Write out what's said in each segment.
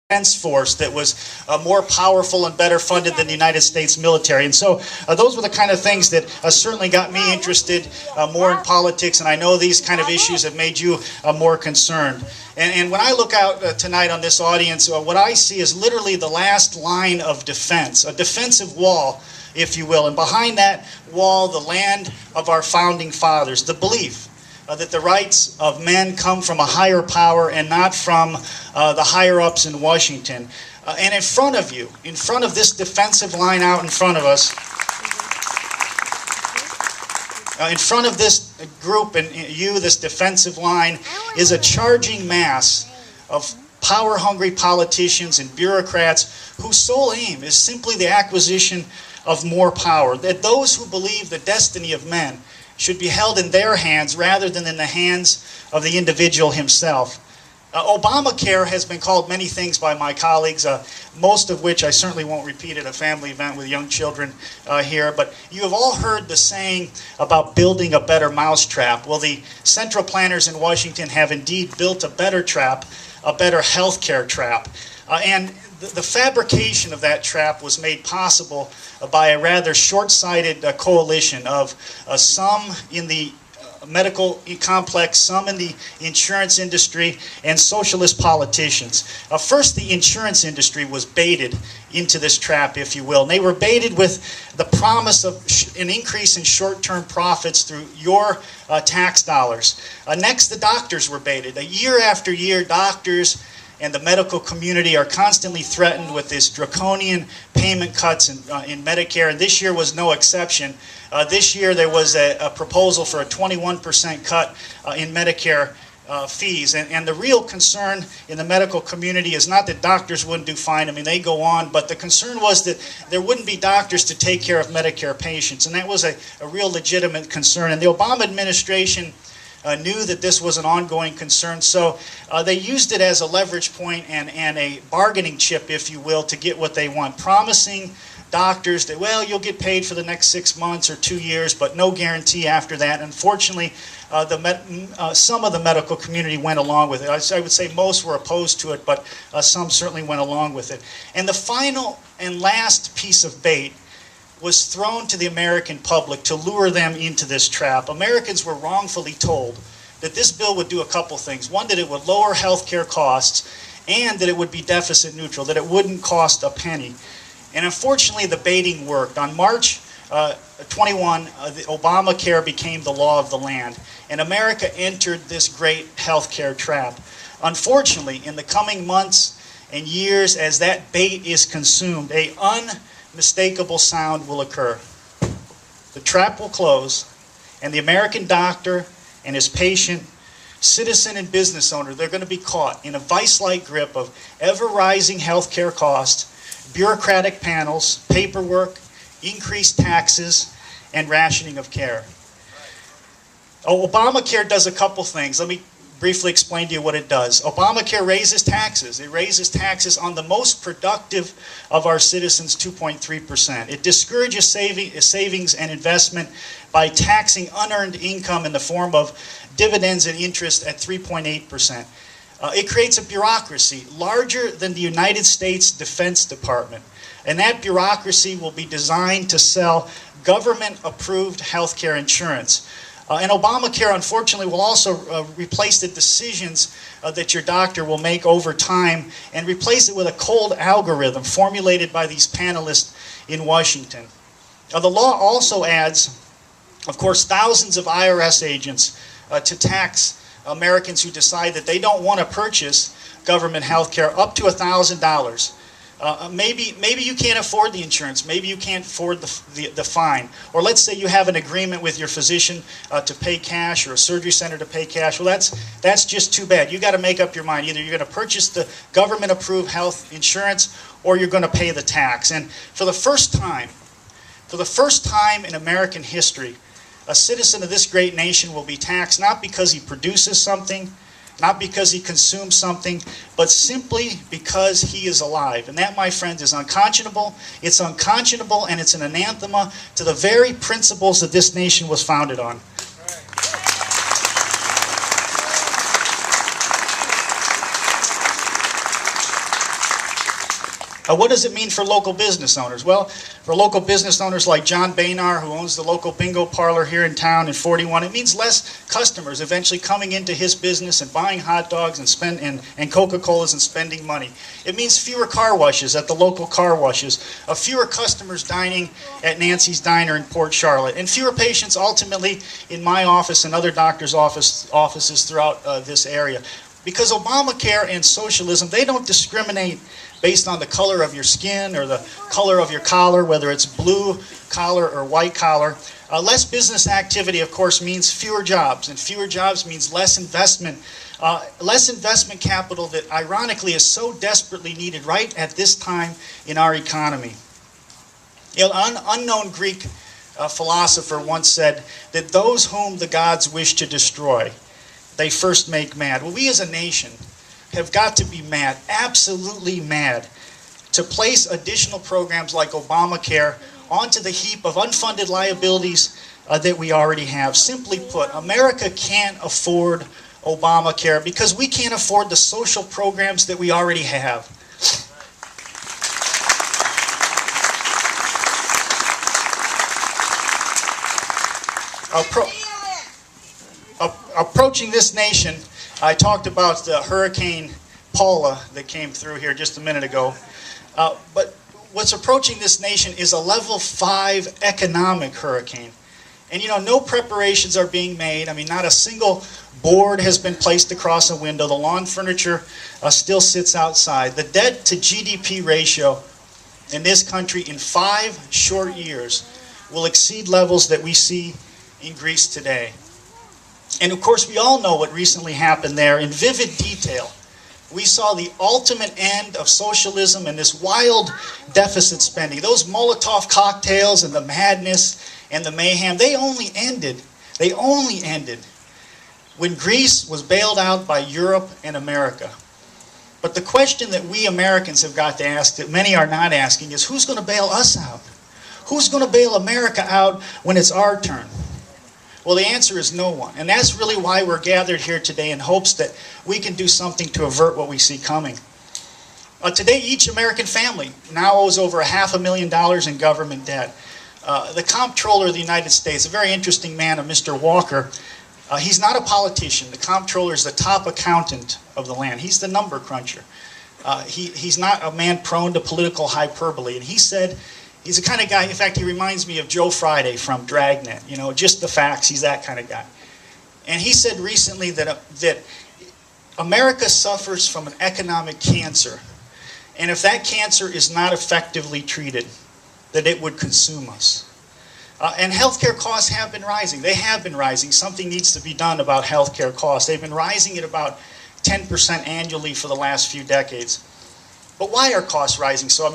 defense force that was more powerful and better funded than the United States military. And so those were the kind of things that certainly got me interested more in politics, and I know these kind of issues have made you more concerned. And when I look out tonight on this audience, what I see is literally the last line of defense, a defensive wall, if you will. And behind that wall, the land of our founding fathers, the belief that the rights of men come from a higher power and not from the higher-ups in Washington. And in front of you, in front of this defensive line out in front of us, in front of this group and you, this defensive line, is a charging mass of power-hungry politicians and bureaucrats whose sole aim is simply the acquisition of more power. That those who believe the destiny of men should be held in their hands rather than in the hands of the individual himself. Obamacare has been called many things by my colleagues, most of which I certainly won't repeat at a family event with young children here, but you have all heard the saying about building a better mousetrap. Well, the central planners in Washington have indeed built a better trap, a better healthcare trap. And the fabrication of that trap was made possible by a rather short-sighted coalition of some in the medical complex, some in the insurance industry, and socialist politicians. First, the insurance industry was baited into this trap, if you will. And they were baited with the promise of an increase in short-term profits through your tax dollars. Next, the doctors were baited. Year after year, doctors and the medical community are constantly threatened with this draconian payment cuts in Medicare, and this year was no exception. This year there was a proposal for a 21% cut in Medicare fees, and the real concern in the medical community is not that doctors wouldn't do fine. I mean, they go on, but the concern was that there wouldn't be doctors to take care of Medicare patients, and that was a real legitimate concern. And the Obama administration knew that this was an ongoing concern, so they used it as a leverage point and a bargaining chip, if you will, to get what they want, promising doctors that, well, you'll get paid for the next 6 months or 2 years, but no guarantee after that. Unfortunately, some of the medical community went along with it. I would say most were opposed to it, but some certainly went along with it. And the final and last piece of bait was thrown to the American public to lure them into this trap. Americans were wrongfully told that this bill would do a couple things. One, that it would lower health care costs, and that it would be deficit neutral, that it wouldn't cost a penny. And unfortunately, the baiting worked. On March 21, the Obamacare became the law of the land, and America entered this great health care trap. Unfortunately, in the coming months and years, as that bait is consumed, an unmistakable sound will occur. The trap will close, and the American doctor and his patient, citizen and business owner, they're going to be caught in a vice-like grip of ever-rising health care costs, bureaucratic panels, paperwork, increased taxes, and rationing of care. Obamacare does a couple things. Let me briefly explain to you what it does. Obamacare raises taxes. It raises taxes on the most productive of our citizens, 2.3%. It discourages savings and investment by taxing unearned income in the form of dividends and interest at 3.8%. It creates a bureaucracy larger than the United States Defense Department. And that bureaucracy will be designed to sell government-approved health care insurance. And Obamacare, unfortunately, will also replace the decisions that your doctor will make over time and replace it with a cold algorithm formulated by these panelists in Washington. The law also adds, of course, thousands of IRS agents to tax Americans who decide that they don't want to purchase government health care up to $1,000. Maybe you can't afford the insurance. Maybe you can't afford the fine. Or let's say you have an agreement with your physician to pay cash, or a surgery center to pay cash. Well, that's just too bad. You got to make up your mind. Either you're going to purchase the government-approved health insurance, or you're going to pay the tax. And for the first time in American history, a citizen of this great nation will be taxed not because he produces something, not because he consumes something, but simply because he is alive. And that, my friends, is unconscionable. It's unconscionable, and it's an anathema to the very principles that this nation was founded on. What does it mean for local business owners? Well, for local business owners like John Baynar, who owns the local bingo parlor here in town in 41, it means less customers eventually coming into his business and buying hot dogs and Coca-Colas and spending money. It means fewer car washes at the local car washes, fewer customers dining at Nancy's Diner in Port Charlotte, and fewer patients ultimately in my office and other doctors' offices throughout this area. Because Obamacare and socialism, they don't discriminate based on the color of your skin or the color of your collar, whether it's blue collar or white collar. Less business activity, of course, means fewer jobs, and fewer jobs means less investment capital that ironically is so desperately needed right at this time in our economy. An unknown Greek philosopher once said that those whom the gods wish to destroy, they first make mad. Well, we as a nation have got to be mad, absolutely mad, to place additional programs like Obamacare onto the heap of unfunded liabilities that we already have. Simply put, America can't afford Obamacare because we can't afford the social programs that we already have. Approaching this nation, I talked about the Hurricane Paula that came through here just a minute ago. But what's approaching this nation is a level 5 economic hurricane. And no preparations are being made. I mean, not a single board has been placed across a window. The lawn furniture still sits outside. The debt to GDP ratio in this country in 5 short years will exceed levels that we see in Greece today. And of course, we all know what recently happened there in vivid detail. We saw the ultimate end of socialism and this wild deficit spending. Those Molotov cocktails and the madness and the mayhem, they only ended when Greece was bailed out by Europe and America. But the question that we Americans have got to ask, that many are not asking, is who's going to bail us out? Who's going to bail America out when it's our turn? Well, the answer is no one. And that's really why we're gathered here today, in hopes that we can do something to avert what we see coming. Today, each American family now owes over $500,000 in government debt. The comptroller of the United States, a very interesting man, Mr. Walker, he's not a politician. The comptroller is the top accountant of the land. He's the number cruncher. He's not a man prone to political hyperbole. And he said, he's the kind of guy, in fact, he reminds me of Joe Friday from Dragnet. Just the facts, he's that kind of guy. And he said recently that America suffers from an economic cancer. And if that cancer is not effectively treated, that it would consume us. And healthcare costs have been rising. They have been rising. Something needs to be done about healthcare costs. They've been rising at about 10% annually for the last few decades. But why are costs rising? So,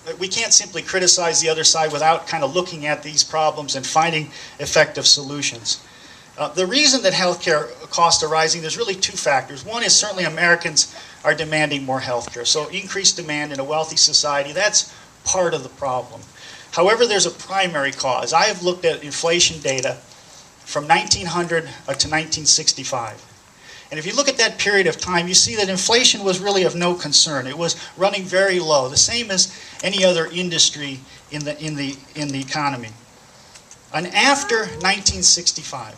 if we can't simply criticize the other side without kind of looking at these problems and finding effective solutions. The reason that healthcare costs are rising, there's really 2 factors. One is certainly Americans are demanding more healthcare. So increased demand in a wealthy society, that's part of the problem. However, there's a primary cause. I have looked at inflation data from 1900 to 1965. And if you look at that period of time, you see that inflation was really of no concern. It was running very low, the same as any other industry in the economy. And after 1965,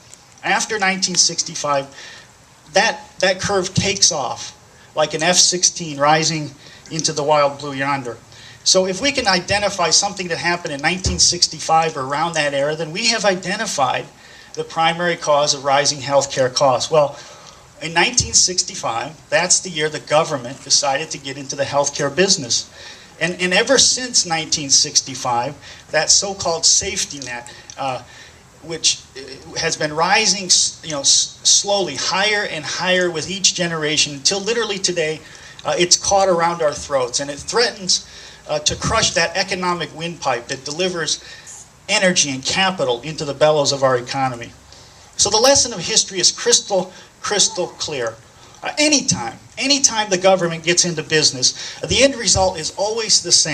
that curve takes off like an F-16 rising into the wild blue yonder. So if we can identify something that happened in 1965 or around that era, then we have identified the primary cause of rising healthcare costs. Well, in 1965, that's the year the government decided to get into the healthcare business. And ever since 1965, that so-called safety net, which has been rising slowly, higher and higher with each generation, until literally today, it's caught around our throats. And it threatens to crush that economic windpipe that delivers energy and capital into the bellows of our economy. So the lesson of history is crystal clear. Anytime the government gets into business, the end result is always the same.